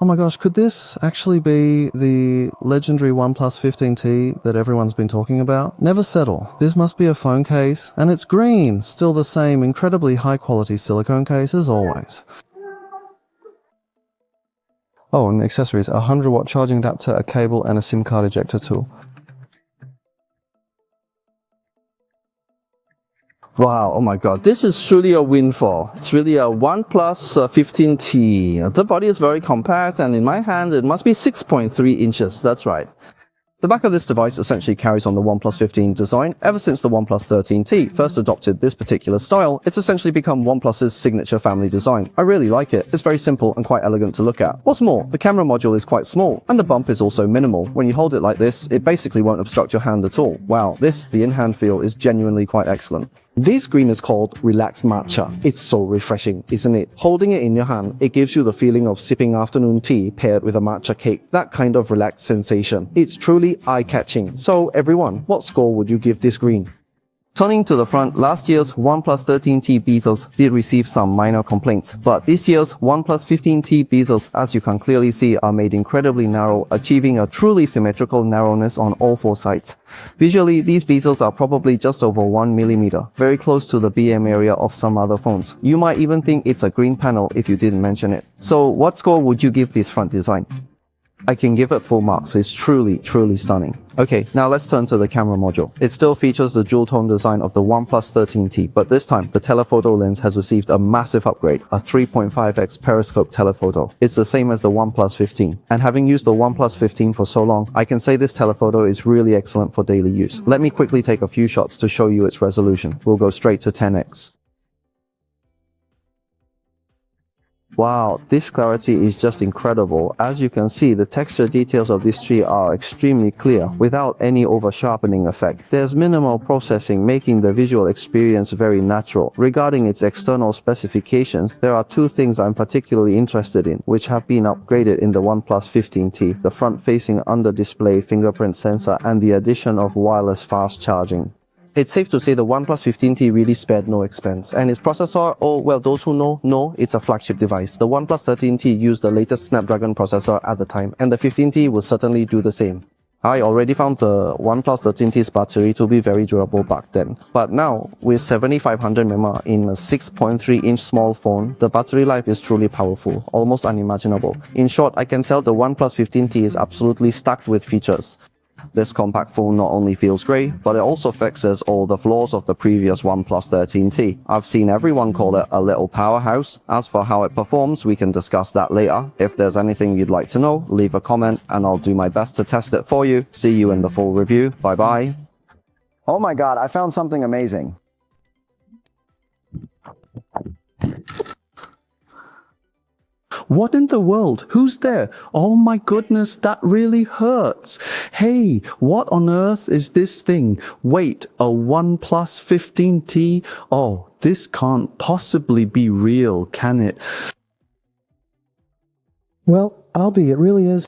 Oh my gosh, could this actually be the legendary OnePlus 15T that everyone's been talking about? Never settle. This must be a phone case, and it's green. Still the same incredibly high quality silicone case as always. Oh, and accessories, a 100-watt charging adapter, a cable, and a SIM card ejector tool. Wow, oh my god, this is truly a windfall. It's really a OnePlus 15T. The body is very compact, and in my hand it must be 6.3 inches, that's right. The back of this device essentially carries on the OnePlus 15 design. Ever since the OnePlus 13T first adopted this particular style, it's essentially become OnePlus's signature family design. I really like it. It's very simple and quite elegant to look at. What's more, the camera module is quite small, and the bump is also minimal. When you hold it like this, it basically won't obstruct your hand at all. Wow, the in-hand feel is genuinely quite excellent. This green is called Relaxed Matcha. It's so refreshing, isn't it? Holding it in your hand, it gives you the feeling of sipping afternoon tea paired with a matcha cake. That kind of relaxed sensation. It's truly eye-catching. So everyone, what score would you give this green? Turning to the front, last year's OnePlus 13T bezels did receive some minor complaints, but this year's OnePlus 15T bezels, as you can clearly see, are made incredibly narrow, achieving a truly symmetrical narrowness on all four sides. Visually, these bezels are probably just over 1mm, very close to the BM area of some other phones. You might even think it's a green panel if you didn't mention it. So what score would you give this front design? I can give it full marks. It's truly stunning. Okay, now let's turn to the camera module. It still features the dual-tone design of the OnePlus 13T, but this time the telephoto lens has received a massive upgrade, a 3.5x periscope telephoto. It's the same as the OnePlus 15. And having used the OnePlus 15 for so long, I can say this telephoto is really excellent for daily use. Let me quickly take a few shots to show you its resolution. We'll go straight to 10x. Wow, this clarity is just incredible. As you can see, the texture details of this tree are extremely clear, without any over-sharpening effect. There's minimal processing, making the visual experience very natural. Regarding its external specifications, there are two things I'm particularly interested in, which have been upgraded in the OnePlus 15T, the front-facing under-display fingerprint sensor and the addition of wireless fast charging. It's safe to say the OnePlus 15T really spared no expense. And its processor, oh well, those who know, it's a flagship device. The OnePlus 13T used the latest Snapdragon processor at the time, and the 15T will certainly do the same. I already found the OnePlus 13T's battery to be very durable back then. But now, with 7500 mAh in a 6.3-inch small phone, the battery life is truly powerful, almost unimaginable. In short, I can tell the OnePlus 15T is absolutely stacked with features. This compact phone not only feels great, but it also fixes all the flaws of the previous OnePlus 13T. I've seen everyone call it a little powerhouse. As for how it performs, we can discuss that later. If there's anything you'd like to know, leave a comment and I'll do my best to test it for you. See you in the full review. Bye bye. Oh my god, I found something amazing. What in the world? Who's there? Oh my goodness, that really hurts. Hey, what on earth is this thing? Wait, a OnePlus 15T? Oh, this can't possibly be real, can it? Well, I'll be, it really is.